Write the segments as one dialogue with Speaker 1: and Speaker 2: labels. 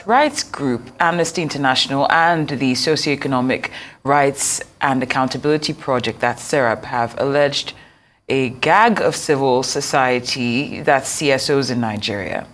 Speaker 1: Rights group Amnesty International and the Socioeconomic Rights and Accountability Project, that's SERAP, have alleged a gag of civil society, that's CSOs in Nigeria.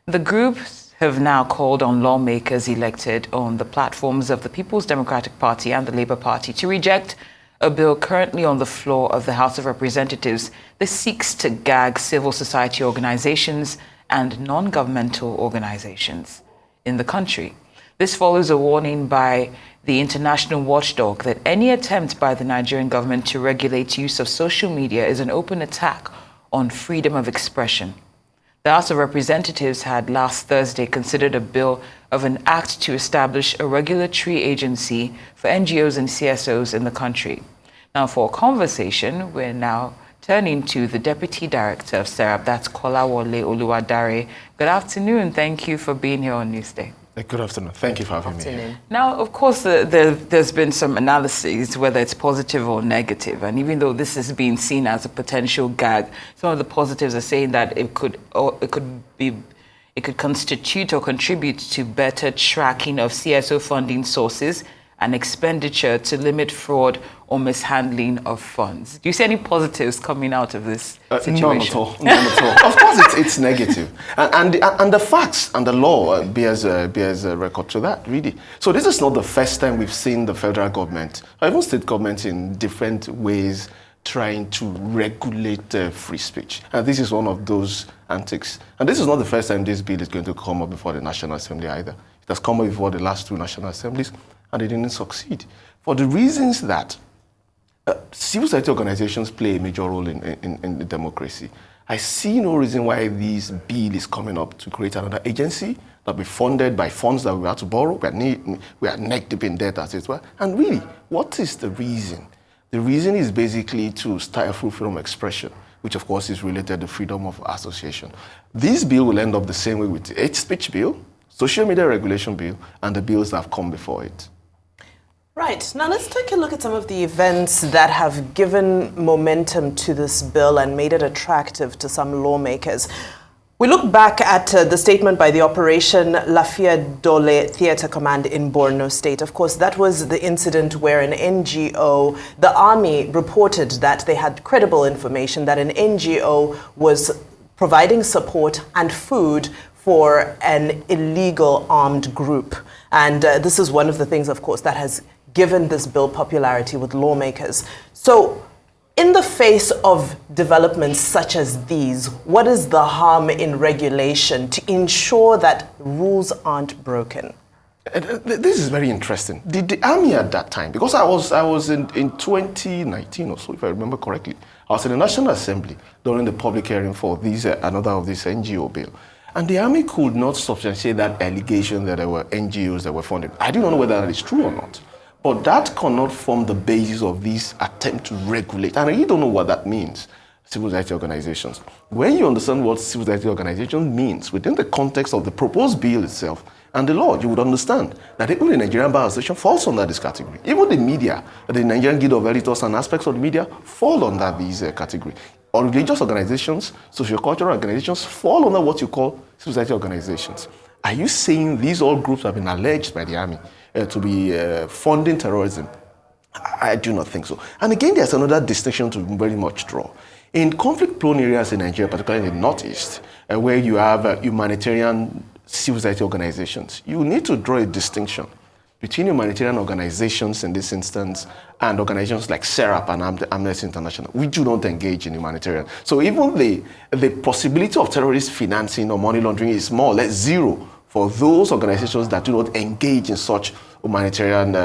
Speaker 1: The groups have now called on lawmakers elected on the platforms of the People's Democratic Party and the Labour Party to reject a bill currently on the floor of the House of Representatives that seeks to gag civil society organizations and non-governmental organizations in the country. This follows a warning by the international watchdog that any attempt by the Nigerian government to regulate use of social media is an open attack on freedom of expression. The House of Representatives had last Thursday considered a bill of an act to establish a regulatory agency for NGOs and CSOs in the country. Now, for a conversation, we're now turning to the Deputy Director of SERAP, that's Kolawole Oluwadare. Good afternoon. Thank you for being here on Newsday.
Speaker 2: Good afternoon. Thank you for having me here.
Speaker 1: Now, of course, there's been some analysis, whether it's positive or negative. And even though this is being seen as a potential gag, some of the positives are saying that it could constitute or contribute to better tracking of CSO funding sources and expenditure to limit fraud or mishandling of funds. Do you see any positives coming out of this situation?
Speaker 2: None at all. None at all. Of course, it's negative. And the facts and the law bears a record to that, really. So this is not the first time we've seen the federal government, or even state governments in different ways, trying to regulate free speech. And this is one of those antics. And this is not the first time this bill is going to come up before the National Assembly either. It has come up before the last two National Assemblies, and they didn't succeed. For the reasons that civil society organizations play a major role in the democracy, I see no reason why this bill is coming up to create another agency that will be funded by funds that we have to borrow. We are neck deep in debt, as it were. And really, what is the reason? The reason is basically to stifle freedom of expression, which of course is related to freedom of association. This bill will end up the same way with the hate speech bill, social media regulation bill, and the bills that have come before it.
Speaker 3: Right. Now let's take a look at some of the events that have given momentum to this bill and made it attractive to some lawmakers. We look back at the statement by the Operation Lafia Dole Theatre Command in Borno State. Of course, that was the incident where an NGO, the army, reported that they had credible information that an NGO was providing support and food for an illegal armed group. And this is one of the things, of course, that has given this bill popularity with lawmakers. So in the face of developments such as these, what is the harm in regulation to ensure that rules aren't broken?
Speaker 2: This is very interesting. The army at that time, because I was in 2019 or so, if I remember correctly, I was in the National Assembly during the public hearing for another of this NGO bill. And the army could not substantiate that allegation that there were NGOs that were funded. I do not know whether that is true or not. But that cannot form the basis of this attempt to regulate. And I really don't know what that means, civil society organizations. When you understand what civil society organization means within the context of the proposed bill itself and the law, you would understand that even the Nigerian Bar Association falls under this category. Even the media, the Nigerian Guild of Editors and aspects of the media fall under this category. Or religious organizations, sociocultural organizations fall under what you call civil society organizations. Are you saying these all groups have been alleged by the army to be funding terrorism? I do not think so. And again, there's another distinction to very much draw. In conflict-prone areas in Nigeria, particularly in the Northeast, where you have humanitarian civil society organizations, you need to draw a distinction between humanitarian organizations in this instance and organizations like SERAP and Amnesty International. We do not engage in humanitarian. So even the possibility of terrorist financing or money laundering is more or less zero for those organizations that do not engage in such humanitarian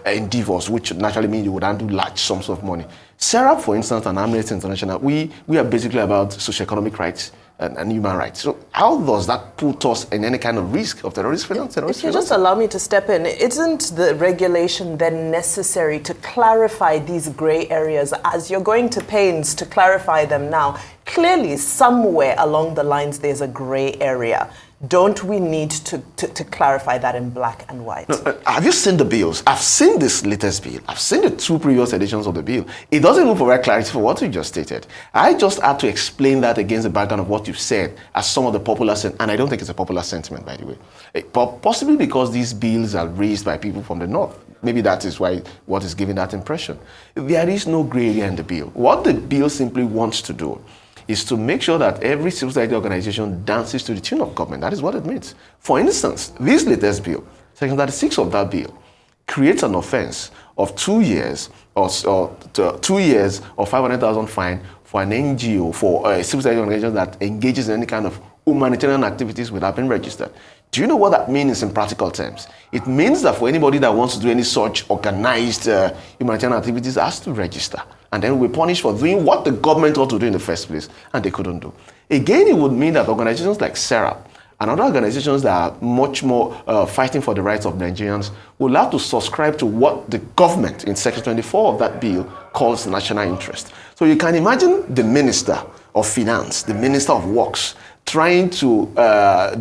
Speaker 2: endeavors, which naturally means you would handle large sums of money. SERAP, for instance, and Amnesty International, we are basically about socioeconomic rights and human rights. So how does that put us in any kind of risk of terrorist finance?
Speaker 3: If you just allow me to step in, isn't the regulation then necessary to clarify these gray areas as you're going to pains to clarify them now? Clearly, somewhere along the lines, there's a gray area. Don't we need to clarify that in black and white?
Speaker 2: No, have you seen the bills? I've seen this latest bill. I've seen the 2 previous editions of the bill. It doesn't even provide clarity for what you just stated. I just had to explain that against the background of what you've said as some of the popular and I don't think it's a popular sentiment, by the way. Possibly because these bills are raised by people from the north. Maybe that is why what is giving that impression. There is no gray area in the bill. What the bill simply wants to do is to make sure that every civil society organization dances to the tune of government. That is what it means. For instance, this latest bill, Section 36 of that bill, creates an offense of 2 years or 2 years or 500,000 fine for an NGO, for a civil society organization that engages in any kind of humanitarian activities without being registered. Do you know what that means in practical terms? It means that for anybody that wants to do any such organized humanitarian activities has to register. And then we're punished for doing what the government ought to do in the first place, and they couldn't do. Again, it would mean that organizations like SERAP and other organizations that are much more fighting for the rights of Nigerians will have to subscribe to what the government in Section 24 of that bill calls national interest. So you can imagine the Minister of Finance, the Minister of Works, trying to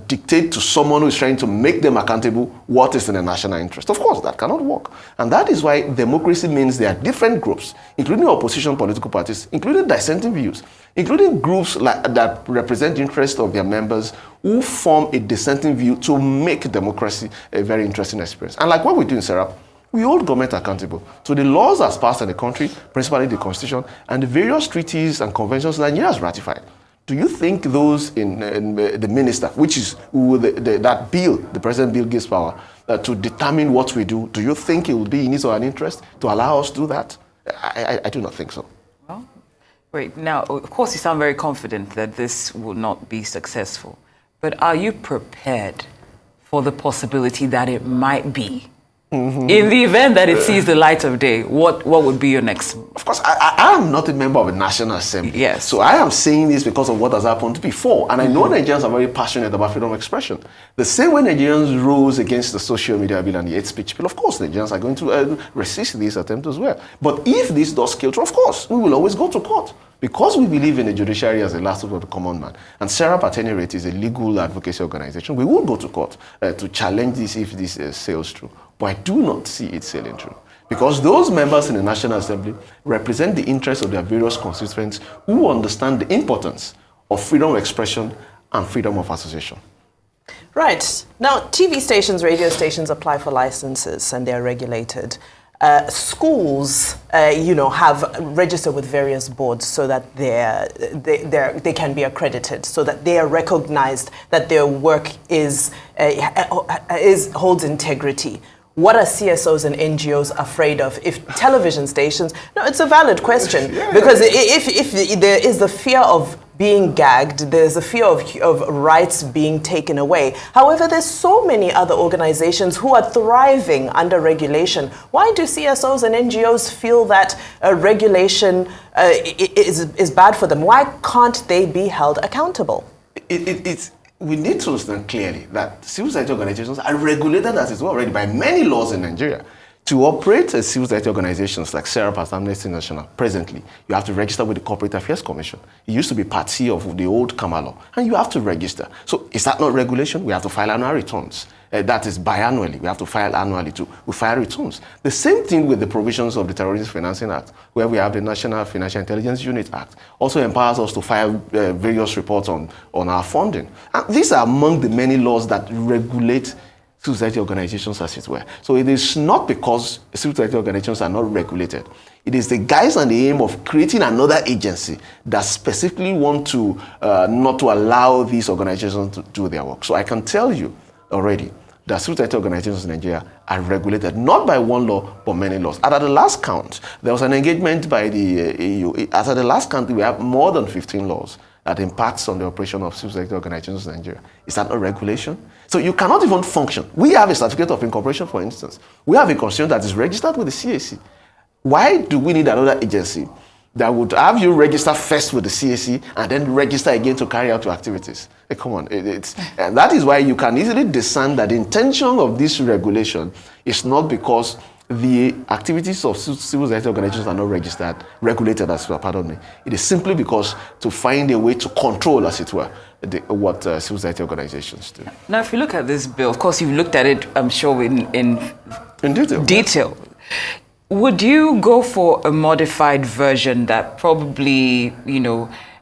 Speaker 2: dictate to someone who is trying to make them accountable what is in the national interest. Of course, that cannot work. And that is why democracy means there are different groups, including opposition political parties, including dissenting views, including groups that represent the interests of their members who form a dissenting view to make democracy a very interesting experience. And like what we do in SERAP, we hold government accountable to the laws as passed in the country, principally the Constitution, and the various treaties and conventions Nigeria has ratified. Do you think those in the minister, which is who that bill, the present bill gives power to determine what we do, do you think it would be in his or her interest to allow us to do that? I do not think so.
Speaker 1: Well, wait, now, of course, you sound very confident that this will not be successful. But are you prepared for the possibility that it might be? Mm-hmm. In the event that it sees the light of day, what would be your next move?
Speaker 2: Of course, I am not a member of the National Assembly.
Speaker 1: Yes.
Speaker 2: So I am saying this because of what has happened before. And I know Nigerians are very passionate about freedom of expression. The same way Nigerians rose against the social media bill and the hate speech bill, of course, Nigerians are going to resist this attempt as well. But if this does kill through, of course, we will always go to court. Because we believe in the judiciary as the last word of the common man, and SERAP at any rate is a legal advocacy organization, we will go to court to challenge this if this sails through. But I do not see it sailing through. Because those members in the National Assembly represent the interests of their various constituents who understand the importance of freedom of expression and freedom of association.
Speaker 3: Right. Now, TV stations, radio stations apply for licenses and they're regulated. Schools, have registered with various boards so that they can be accredited, so that they are recognized that their work holds integrity. What are CSOs and NGOs afraid of? If television stations, no, it's a valid question, because if there is the fear of being gagged, there's a fear of rights being taken away. However, there's so many other organizations who are thriving under regulation. Why do CSOs and NGOs feel that regulation is bad for them? Why can't they be held accountable?
Speaker 2: We need to understand clearly that civil society organizations are regulated as is already by many laws in Nigeria. To operate as civil society organizations like SERAP as Amnesty International, presently, you have to register with the Corporate Affairs Commission. It used to be Part C of the old Kama law, and you have to register. So is that not regulation? We have to file annual returns. That is biannually. We have to file annually too. We file returns. The same thing with the provisions of the Terrorism Financing Act, where we have the National Financial Intelligence Unit Act, also empowers us to file various reports on our funding. And these are among the many laws that regulate civil society organizations, as it were. So it is not because civil society organizations are not regulated. It is the guise and the aim of creating another agency that specifically want to not to allow these organizations to do their work. So I can tell you already that civil society organizations in Nigeria are regulated not by one law, but many laws. And at the last count, there was an engagement by the EU. At the last count, we have more than 15 laws that impacts on the operation of civil society organizations in Nigeria. Is that not regulation? So you cannot even function. We have a certificate of incorporation, for instance. We have a constitution that is registered with the CAC. Why do we need another agency that would have you register first with the CAC and then register again to carry out your activities? Come on. And that is why you can easily discern that the intention of this regulation is not because the activities of civil society organizations are not regulated as well, pardon me. It is simply because to find a way to control, as it were, what civil society organizations do.
Speaker 1: Now, if you look at this bill, of course, you've looked at it, I'm sure, in detail. Would you go for a modified version that probably,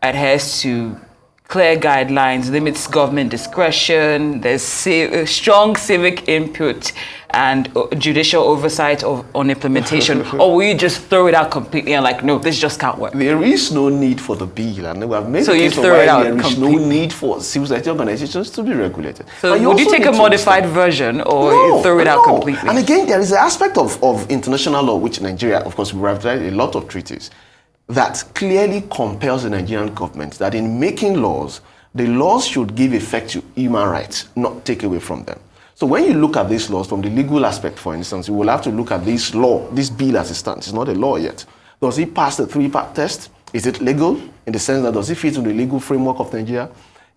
Speaker 1: adheres to clear guidelines, limits government discretion, there's strong civic input and judicial oversight on implementation, or will you just throw it out completely and no, this just can't work?
Speaker 2: There is no need for the bill, and we have made
Speaker 1: so
Speaker 2: the
Speaker 1: you
Speaker 2: case
Speaker 1: throw it out
Speaker 2: there is
Speaker 1: completely.
Speaker 2: no need for civil society organizations to be regulated.
Speaker 1: So would you take a modified version, or you throw it out completely?
Speaker 2: And again, there is an aspect of international law, which Nigeria, of course, we have a lot of treaties, that clearly compels the Nigerian government that in making laws, the laws should give effect to human rights, not take away from them. So when you look at these laws from the legal aspect, for instance, you will have to look at this law, this bill as it stands. It's not a law yet. Does it pass the three-part test? Is it legal in the sense that does it fit in the legal framework of Nigeria?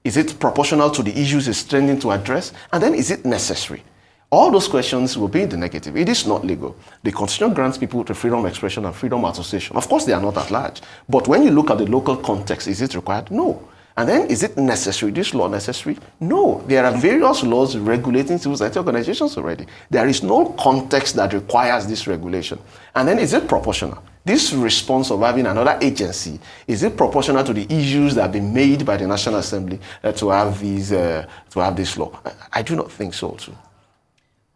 Speaker 2: Is it proportional to the issues it's tending to address? And then is it necessary? All those questions will be in the negative. It is not legal. The Constitution grants people the freedom of expression and freedom of association. Of course, they are not at large. But when you look at the local context, is it required? No. And then, is it necessary? This law necessary? No. There are various laws regulating civil society organizations already. There is no context that requires this regulation. And then, is it proportional? This response of having another agency, is it proportional to the issues that have been made by the National Assembly to have this law? I do not think so, too.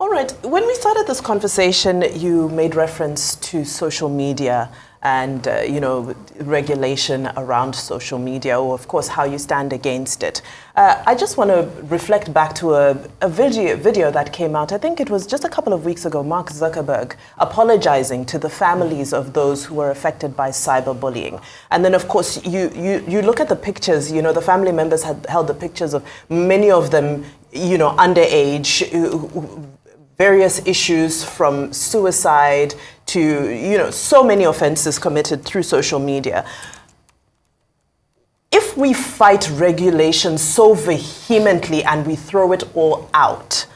Speaker 3: All right. When we started this conversation, you made reference to social media and, regulation around social media, or, of course, how you stand against it. I just want to reflect back to a video that came out. I think it was just a couple of weeks ago, Mark Zuckerberg apologizing to the families of those who were affected by cyberbullying. And then, of course, you look at the pictures, the family members had held the pictures of many of them, underage, various issues from suicide to, so many offenses committed through social media. If we fight regulation so vehemently and we throw it all out,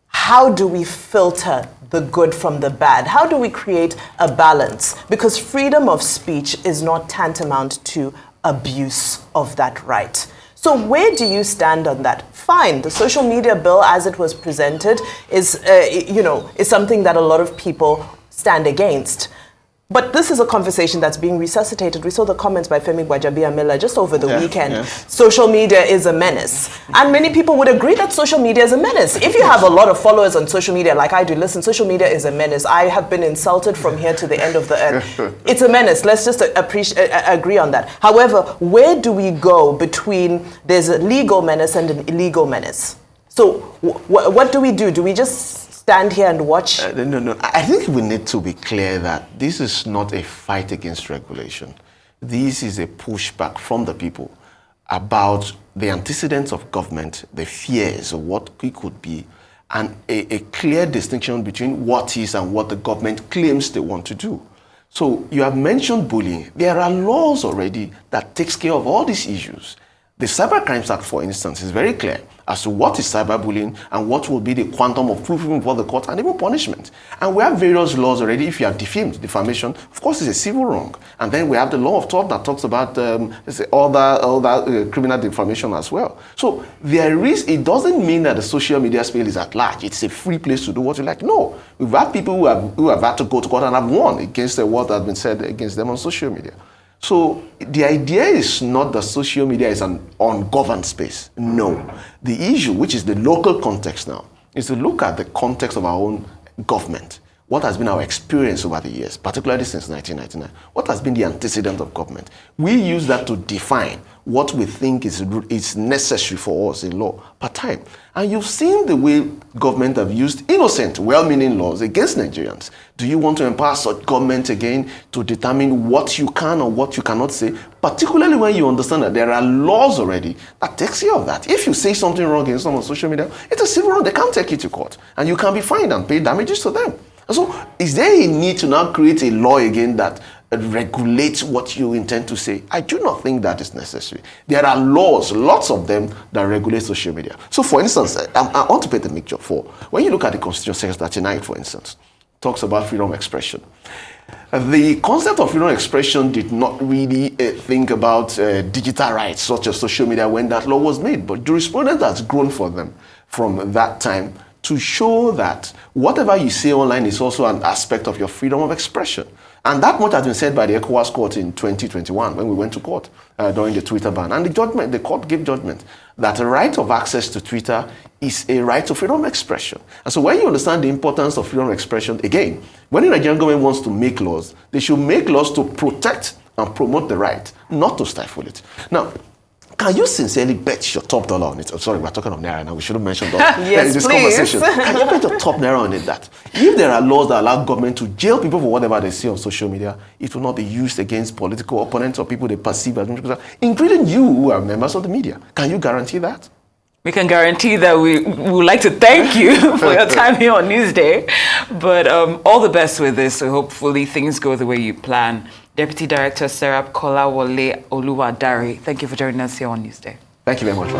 Speaker 3: how do we filter the good from the bad? How do we create a balance? Because freedom of speech is not tantamount to abuse of that right. So where do you stand on that? Fine, the social media bill as it was presented is something that a lot of people stand against. But this is a conversation that's being resuscitated. We saw the comments by Femi Gbajabiamila just over the weekend. Yeah. Social media is a menace. And many people would agree that social media is a menace. If you have a lot of followers on social media like I do, listen, social media is a menace. I have been insulted from here to the end of the earth. It's a menace. Let's just agree on that. However, where do we go between there's a legal menace and an illegal menace? So what do we do? Do we just stand here and watch?
Speaker 2: No. I think we need to be clear that this is not a fight against regulation. This is a pushback from the people about the antecedents of government, the fears of what it could be, and a clear distinction between what is and what the government claims they want to do. So you have mentioned bullying. There are laws already that takes care of all these issues. The Cybercrimes Act, for instance, is very clear as to what is cyberbullying and what will be the quantum of proof before the court and even punishment. And we have various laws already. If you have defamed, defamation, of course, it's a civil wrong. And then we have the law of tort that talks about all that criminal defamation as well. So it doesn't mean that the social media space is at large. It's a free place to do what you like. No, we've had people who have had to go to court and have won against what has been said against them on social media. So the idea is not that social media is an ungoverned space. No. The issue, which is the local context now, is to look at the context of our own government. What has been our experience over the years, particularly since 1999? What has been the antecedent of government? We use that to define what we think is necessary for us in law per time. And you've seen the way government have used innocent, well-meaning laws against Nigerians. Do you want to empower such government again to determine what you can or what you cannot say, particularly when you understand that there are laws already that takes care of that? If you say something wrong against someone on social media, it's a civil wrong. They can't take you to court. And you can be fined and pay damages to them. And so is there a need to now create a law again that regulates what you intend to say? I do not think that is necessary. There are laws, lots of them, that regulate social media. So for instance, I want to paint a picture for, when you look at the Constitution, Section 39, for instance, talks about freedom of expression. The concept of freedom of expression did not really think about digital rights such as social media when that law was made, but jurisprudence has grown for them from that time to show that whatever you say online is also an aspect of your freedom of expression. And that much has been said by the ECOWAS court in 2021 when we went to court during the Twitter ban. And the court gave judgment that a right of access to Twitter is a right to freedom of expression. And so when you understand the importance of freedom of expression, again, when the Nigerian government wants to make laws, they should make laws to protect and promote the right, not to stifle it. Now, can you sincerely bet your top dollar on it? Oh, sorry, we're talking of Naira now. We shouldn't mention that
Speaker 3: yes,
Speaker 2: in this
Speaker 3: please.
Speaker 2: conversation. Can you bet your top Naira on it that if there are laws that allow government to jail people for whatever they say on social media, it will not be used against political opponents or people they perceive as, including you who are members of the media? Can you guarantee that?
Speaker 1: We can guarantee that we would like to thank you for your time here on Newsday. But all the best with this. So hopefully things go the way you plan. Deputy Director SERAP Kolawole Oluwadare, thank you for joining us here on Newsday.
Speaker 2: Thank you very much.